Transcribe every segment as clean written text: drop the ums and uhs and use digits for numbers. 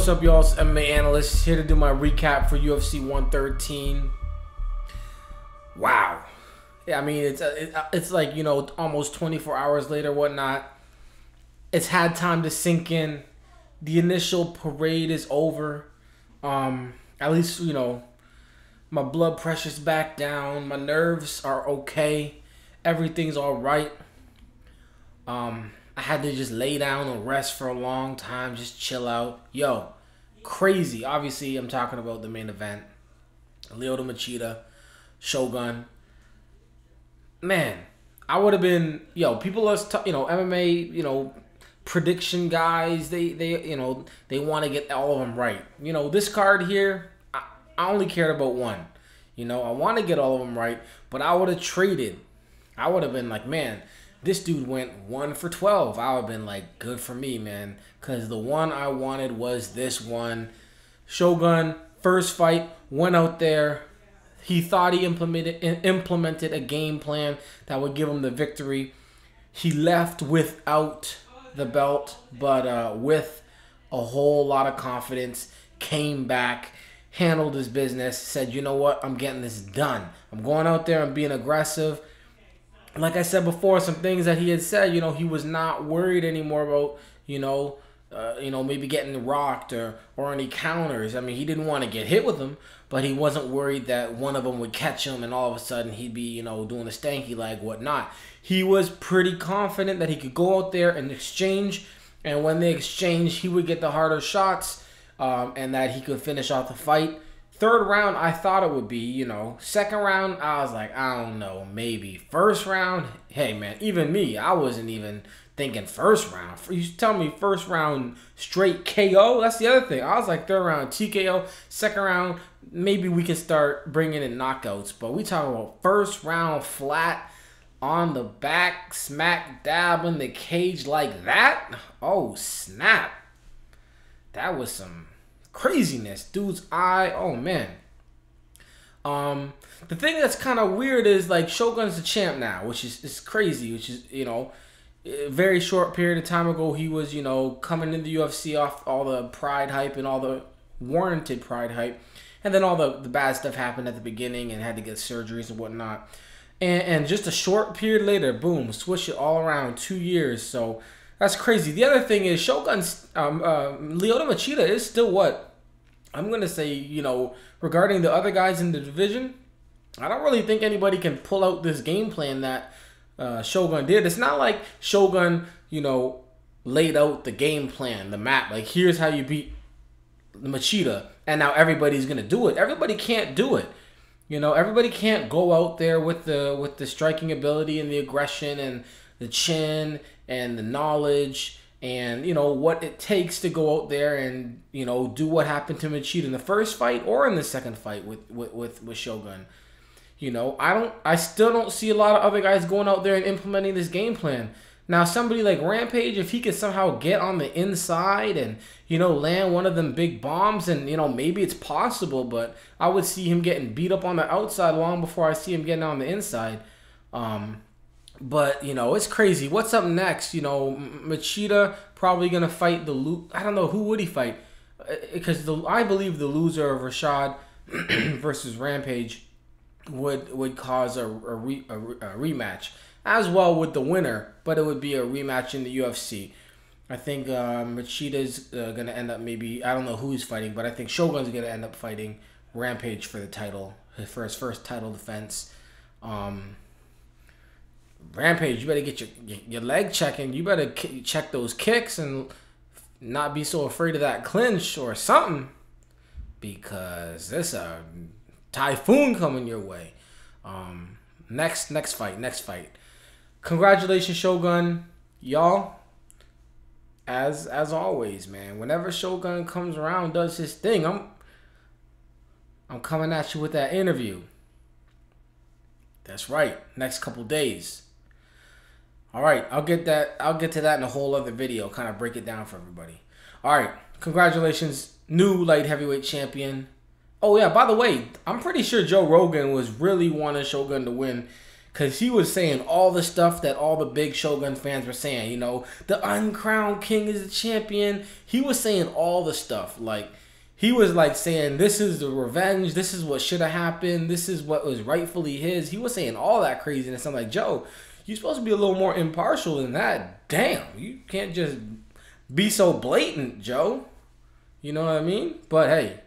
what's up, y'all? It's Mma Analyst here to do my recap for UFC 113. Wow. Yeah, I mean, it's like, you know, almost 24 hours later, whatnot. It's had time to sink in. The initial parade is over. At least, you know, my blood pressure's back down. My nerves are okay. Everything's all right. I had to just lay down and rest for a long time, just chill out. Yo, crazy. Obviously, I'm talking about the main event. Lyoto Machida, Shogun. Man, I would have been, yo, people are, you know, MMA, you know, prediction guys, they you know, they want to get all of them right. You know, this card here, I only cared about one. You know, I want to get all of them right, but I would have traded. I would have been like, man, this dude went 1 for 12. I would have been like, good for me, man. Because the one I wanted was this one. Shogun, first fight, went out there. He thought he implemented a game plan that would give him the victory. He left without the belt, but with a whole lot of confidence. Came back, handled his business, said, you know what, I'm getting this done. I'm going out there and being aggressive. Like I said before, some things that he had said, you know, he was not worried anymore about, you know, maybe getting rocked or any counters. I mean, he didn't want to get hit with them, but he wasn't worried that one of them would catch him and all of a sudden he'd be, you know, doing a stanky leg, whatnot. He was pretty confident that he could go out there and exchange, and when they exchanged, he would get the harder shots, and that he could finish off the fight. Third round, I thought it would be, you know. Second round, I was like, I don't know, maybe. First round, hey, man, even me, I wasn't even thinking first round. You tell me first round straight KO, that's the other thing. I was like third round TKO, second round, maybe we can start bringing in knockouts. But we talking about first round flat on the back, smack dab in the cage like that. Oh, snap. That was some craziness. Dude's eye, oh man. The thing that's kind of weird is, like, Shogun's the champ now, which is crazy, which is, you know, a very short period of time ago he was, you know, coming into the UFC off all the pride hype and all the warranted pride hype, and then all the bad stuff happened at the beginning and had to get surgeries and whatnot, and just a short period later, boom, switch it all around, 2 years. So that's crazy. The other thing is Shogun's Lyoto Machida is still what I'm gonna say, you know, regarding the other guys in the division. I don't really think anybody can pull out this game plan that Shogun did. It's not like Shogun, you know, laid out the game plan, the map. Like, here's how you beat the Machida, and now everybody's gonna do it. Everybody can't do it. You know, everybody can't go out there with the striking ability and the aggression and the chin and the knowledge and, you know, what it takes to go out there and, you know, do what happened to Machida in the first fight or in the second fight with Shogun. You know, I still don't see a lot of other guys going out there and implementing this game plan. Now, somebody like Rampage, if he could somehow get on the inside and, you know, land one of them big bombs, and, you know, maybe it's possible, but I would see him getting beat up on the outside long before I see him getting on the inside. But, you know, it's crazy. What's up next? You know, Machida probably going to fight I don't know, who would he fight? Because I believe the loser of Rashad versus Rampage would cause a rematch, as well with the winner, but it would be a rematch in the UFC. I think Machida's going to end up, maybe, I don't know who he's fighting, but I think Shogun's going to end up fighting Rampage for the title, for his first title defense. Rampage, you better get your leg checking. You better check those kicks and not be so afraid of that clinch or something, because there's a typhoon coming your way. Next fight. Congratulations, Shogun. Y'all, as always, man, whenever Shogun comes around, does his thing, I'm coming at you with that interview. That's right. Next couple days. All right, I'll get to that in a whole other video, kind of break it down for everybody. All right, congratulations, new light heavyweight champion. Oh yeah, by the way, I'm pretty sure Joe Rogan was really wanting Shogun to win, Because he was saying all the stuff that all the big Shogun fans were saying. You know, the uncrowned king is the champion. He was saying all the stuff. Like, he was like saying, this is the revenge. This is what should have happened. This is what was rightfully his. He was saying all that craziness. I'm like, Joe, you're supposed to be a little more impartial than that. Damn, you can't just be so blatant, Joe. You know what I mean? But hey,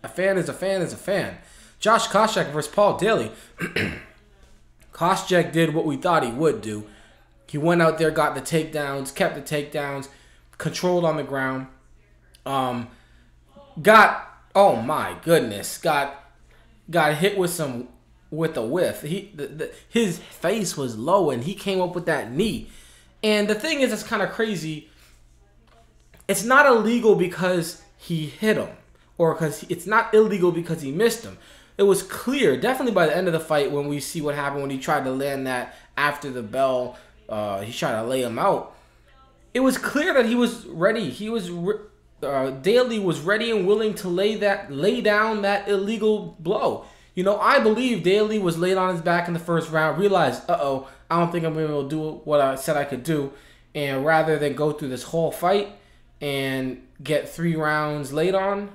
a fan is a fan is a fan. Josh Koscheck versus Paul Daly. Koscheck did what we thought he would do. He went out there, got the takedowns, kept the takedowns, controlled on the ground. Oh my goodness, got hit with a whiff. His face was low and he came up with that knee. And the thing is, it's kind of crazy. It's not illegal because he hit him, or because it's not illegal because he missed him. It was clear, definitely by the end of the fight, when we see what happened when he tried to land that after the bell. He tried to lay him out. It was clear that he was ready. Daly was ready and willing to lay down that illegal blow. You know, I believe Daly was laid on his back in the first round, realized, I don't think I'm going to be able to do what I said I could do. And rather than go through this whole fight and get 3 rounds laid on,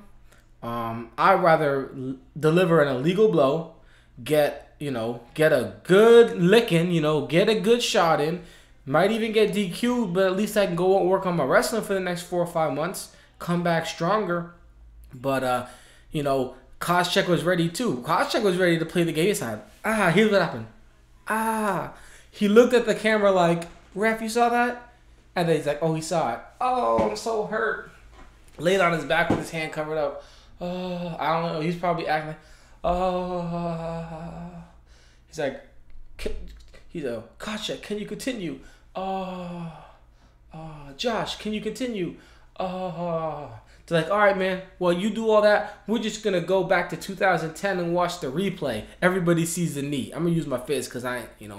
I'd rather deliver an illegal blow, get a good licking, get a good shot in, might even get DQ'd, but at least I can go and work on my wrestling for the next 4 or 5 months, come back stronger. But, Koscheck was ready too. Koscheck was ready to play the game side. Here's what happened. He looked at the camera like, ref, you saw that? And then he's like, oh, he saw it. Oh, I'm so hurt. Laid on his back with his hand covered up. Oh, I don't know. He's probably acting like, oh. He's like, Koscheck, can you continue? Josh, can you continue? They're like, all right, man. Well, you do all that. We're just going to go back to 2010 and watch the replay. Everybody sees the knee. I'm going to use my fist because I ain't,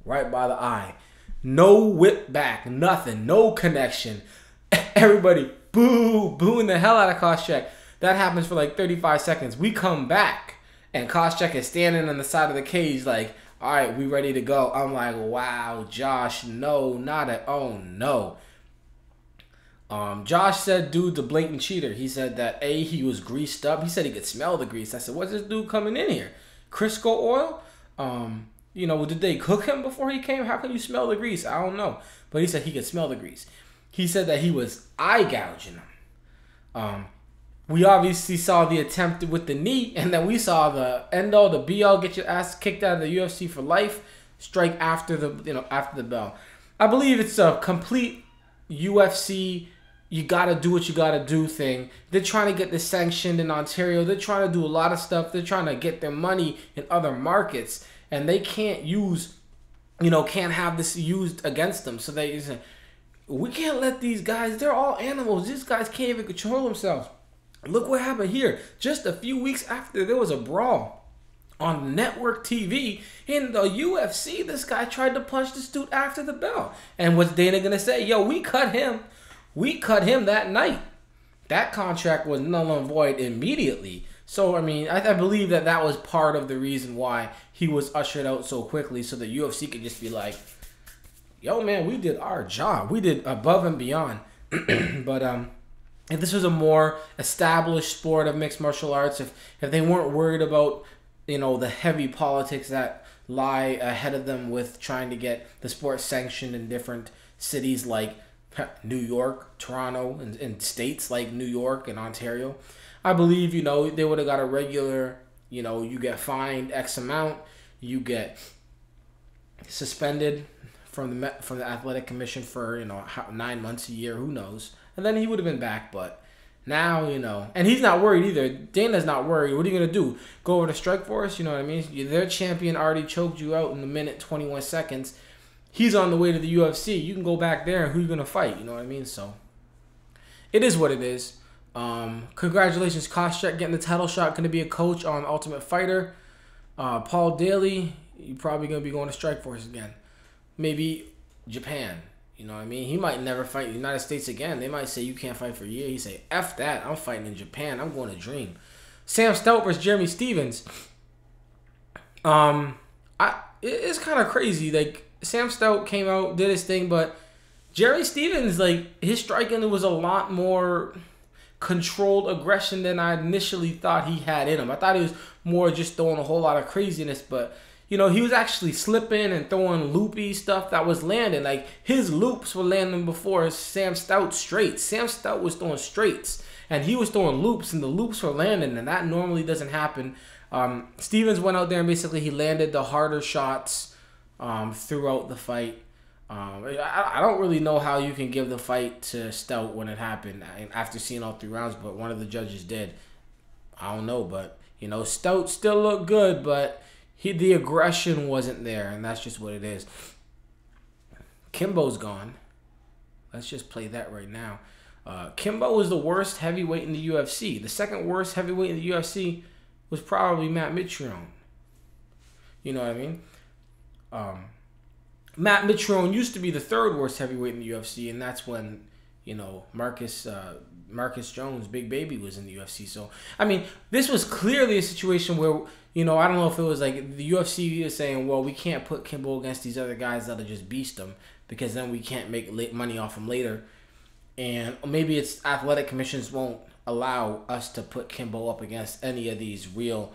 right by the eye. No whip back, nothing, no connection. Everybody booing the hell out of Koscheck. That happens for like 35 seconds. We come back, and Koscheck is standing on the side of the cage like, all right, we ready to go. I'm like, wow, Josh, no, no. Josh said, dude's a blatant cheater. He said that, he was greased up. He said he could smell the grease. I said, what's this dude coming in here? Crisco oil? Did they cook him before he came? How can you smell the grease? I don't know. But he said he could smell the grease. He said that he was eye gouging him. We obviously saw the attempt with the knee, and then we saw the end-all, the be-all, get your ass kicked out of the UFC for life, strike after the bell. I believe it's a complete UFC, you gotta do what you gotta do thing. They're trying to get this sanctioned in Ontario. They're trying to do a lot of stuff. They're trying to get their money in other markets, and they can't can't have this used against them. So they say, we can't let these guys, they're all animals. These guys can't even control themselves. Look what happened here. Just a few weeks after there was a brawl on network TV in the UFC, this guy tried to punch this dude after the bell. And what's Dana going to say? Yo, we cut him. We cut him that night. That contract was null and void immediately. So, I believe that was part of the reason why he was ushered out so quickly, so the UFC could just be like, yo, man, we did our job. We did above and beyond. But, if this was a more established sport of mixed martial arts, if they weren't worried about, the heavy politics that lie ahead of them with trying to get the sport sanctioned in different cities like New York, Toronto, and states like New York and Ontario, I believe, they would have got a regular, you get fined X amount, you get suspended from the athletic commission for, 9 months, a year, who knows. And then he would have been back, but now, and he's not worried either. Dana's not worried. What are you going to do? Go over to Strikeforce? You know what I mean? Their champion already choked you out in a minute, 21 seconds. He's on the way to the UFC. You can go back there, and who are you going to fight? You know what I mean? So, it is what it is. Congratulations, Koscheck, getting the title shot. Going to be a coach on Ultimate Fighter. Paul Daly, you're probably going to be going to Strikeforce again. Maybe Japan. You know what I mean? He might never fight the United States again. They might say you can't fight for a year. He say, F that. I'm fighting in Japan. I'm going to Dream. Sam Stout versus Jeremy Stevens. I It's kind of crazy. Like, Sam Stout came out, did his thing, but Jerry Stevens, like, his striking was a lot more controlled aggression than I initially thought he had in him. I thought he was more just throwing a whole lot of craziness, but you know, he was actually slipping and throwing loopy stuff that was landing. Like, his loops were landing before Sam Stout's straights. Sam Stout was throwing straights, and he was throwing loops, and the loops were landing, and that normally doesn't happen. Stevens went out there and basically he landed the harder shots throughout the fight. I don't really know how you can give the fight to Stout when it happened after seeing all 3 rounds, but one of the judges did. I don't know, but you know, Stout still looked good, but the aggression wasn't there, and that's just what it is. Kimbo's gone. Let's just play that right now. Kimbo was the worst heavyweight in the UFC. The second worst heavyweight in the UFC was probably Matt Mitrione. You know what I mean? Matt Mitrione used to be the 3rd worst heavyweight in the UFC, and that's when, you know, Marcus Jones, Big Baby, was in the UFC. So, I mean, this was clearly a situation where, you know, I don't know if it was like the UFC is saying, well, we can't put Kimbo against these other guys that'll just beast him because then we can't make money off him later. And maybe it's athletic commissions won't allow us to put Kimbo up against any of these real,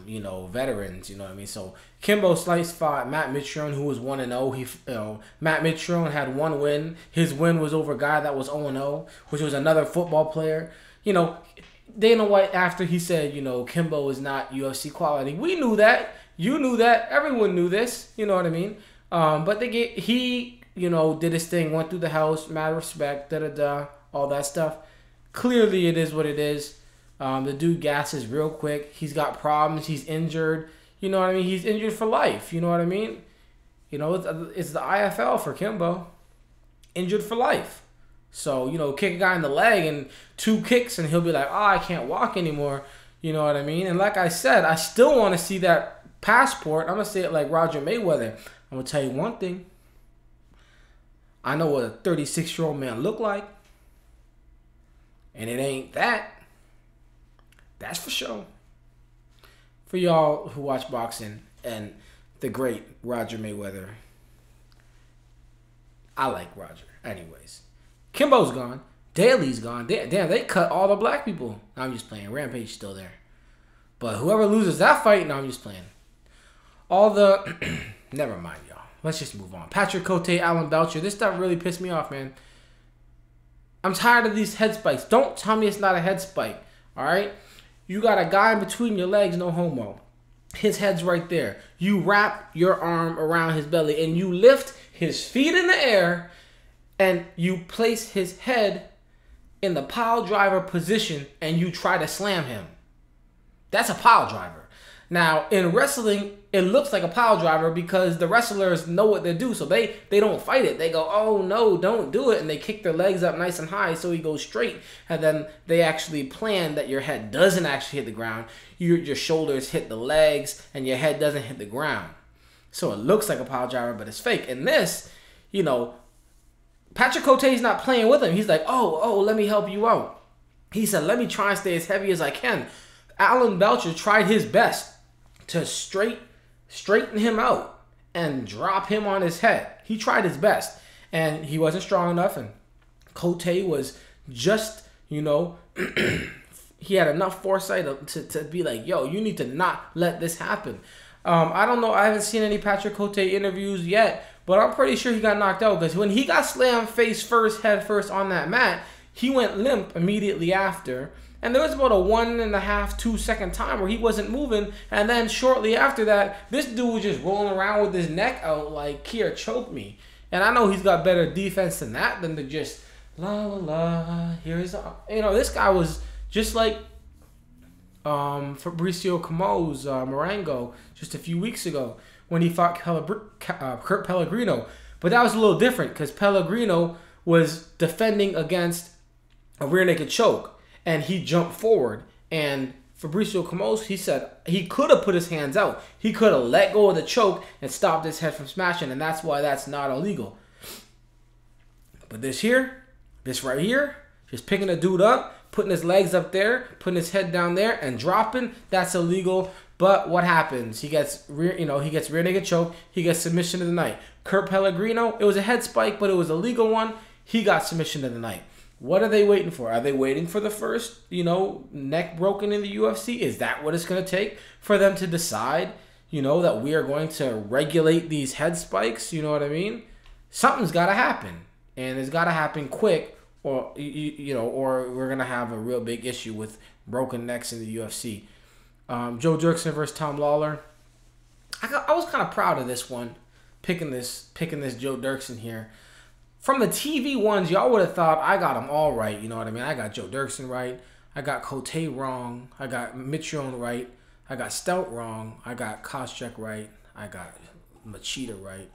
you know, veterans. You know what I mean? So Kimbo Slice fought Matt Mitrione, who was 1-0. Matt Mitrione had 1 win. His win was over a guy that was 0-0, which was another football player. You know, Dana White, after he said, you know, Kimbo is not UFC quality. We knew that. You knew that. Everyone knew this. You know what I mean? But he, you know, did his thing, went through the house, mad respect, all that stuff. Clearly, it is what it is. The dude gasses real quick. He's got problems. He's injured. You know what I mean? He's injured for life. You know what I mean? You know, it's the IFL for Kimbo. Injured for life. So, you know, kick a guy in the leg and 2 kicks and he'll be like, oh, I can't walk anymore. You know what I mean? And like I said, I still want to see that passport. I'm going to say it like Roger Mayweather. I'm going to tell you one thing. I know what a 36-year-old man look like. And it ain't that. That's for sure. For y'all who watch boxing and the great Roger Mayweather. I like Roger. Anyways. Kimbo's gone. Daly's gone. Damn, they cut all the black people. No, I'm just playing. Rampage still there. But whoever loses that fight, no, I'm just playing. All the... Never mind, y'all. Let's just move on. Patrick Cote, Alan Belcher. This stuff really pissed me off, man. I'm tired of these head spikes. Don't tell me it's not a head spike. All right? You got a guy in between your legs, no homo. His head's right there. You wrap your arm around his belly and you lift his feet in the air and you place his head in the pile driver position and you try to slam him. That's a pile driver. Now, in wrestling, it looks like a pile driver because the wrestlers know what they do. So they don't fight it. They go, oh, no, don't do it. And they kick their legs up nice and high so he goes straight. And then they actually plan that your head doesn't actually hit the ground. Your shoulders hit the legs and your head doesn't hit the ground. So it looks like a pile driver, but it's fake. And this, you know, Patrick Cote's not playing with him. He's like, oh, let me help you out. He said, let me try and stay as heavy as I can. Alan Belcher tried his best to straighten him out and drop him on his head. He tried his best, and he wasn't strong enough, and Cote was just, you know, he had enough foresight to be like, yo, you need to not let this happen. I don't know. I haven't seen any Patrick Cote interviews yet, but I'm pretty sure he got knocked out because when he got slammed face first, head first on that mat, he went limp immediately after. And there was about a 1.5, 2 second time where he wasn't moving. And then shortly after that, this dude was just rolling around with his neck out like, Kier, choke me. And I know he's got better defense than that, than to just, la, la, la, here's, you know, this guy was just like Fabricio Camo's Marengo just a few weeks ago when he fought Kurt Pellegrino. But that was a little different because Pellegrino was defending against a rear naked choke. And he jumped forward. And Fabricio Camós, he said he could have put his hands out. He could have let go of the choke and stopped his head from smashing. And that's why that's not illegal. But this right here, just picking a dude up, putting his legs up there, putting his head down there, and dropping, that's illegal. But what happens? He gets rear naked choke. He gets submission of the night. Kurt Pellegrino, it was a head spike, but it was a legal one. He got submission of the night. What are they waiting for? Are they waiting for the first, neck broken in the UFC? Is that what it's going to take for them to decide, that we are going to regulate these head spikes? You know what I mean? Something's got to happen, and it's got to happen quick, or or we're going to have a real big issue with broken necks in the UFC. Joe Dirksen versus Tom Lawler. I was kind of proud of this one, picking this Joe Dirksen here. From the TV ones, y'all would have thought I got them all right. You know what I mean? I got Joe Dirksen right. I got Cote wrong. I got Mitrione right. I got Stout wrong. I got Koscheck right. I got Machida right.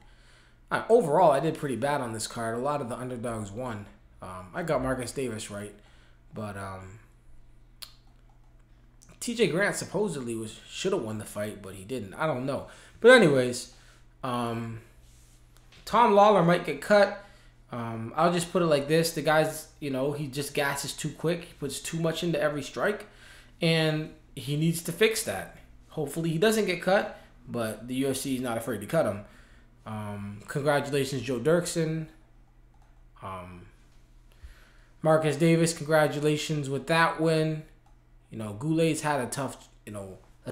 Overall, I did pretty bad on this card. A lot of the underdogs won. I got Marcus Davis right. But TJ Grant supposedly should have won the fight, but he didn't. I don't know. But anyways, Tom Lawler might get cut. I'll just put it like this. The guy's, he just gasses too quick. He puts too much into every strike. And he needs to fix that. Hopefully he doesn't get cut, but the UFC is not afraid to cut him. Congratulations, Joe Dirksen. Marcus Davis, congratulations with that win. Goulet's had a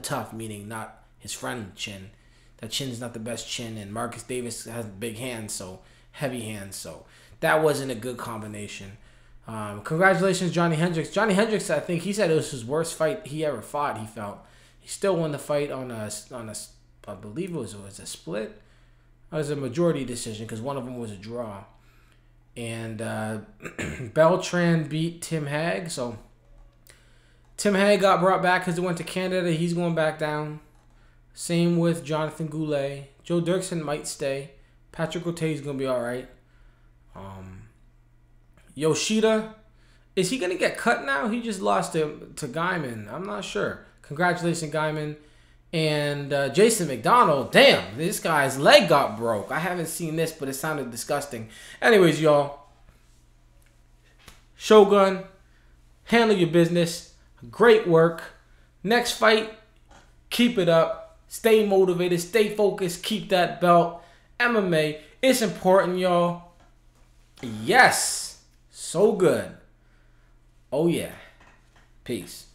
tough meaning, not his friend chin. That chin's not the best chin, and Marcus Davis has big hands, so heavy hands, so that wasn't a good combination. Congratulations, Johnny Hendricks. Johnny Hendricks, I think he said it was his worst fight he ever fought. He felt he still won the fight on a I believe it was a split. It was a majority decision because one of them was a draw. And Beltran beat Tim Hagg, so Tim Hagg got brought back because he went to Canada. He's going back down. Same with Jonathan Goulet. Joe Dirksen might stay. Patrick O'Tay's going to be all right. Yoshida, is he going to get cut now? He just lost to Guyman. I'm not sure. Congratulations, Guyman. And Jason McDonald, damn, this guy's leg got broke. I haven't seen this, but it sounded disgusting. Anyways, y'all, Shogun, handle your business. Great work. Next fight, keep it up. Stay motivated. Stay focused. Keep that belt. MMA, it's important, y'all. Yes. So good. Oh, yeah. Peace.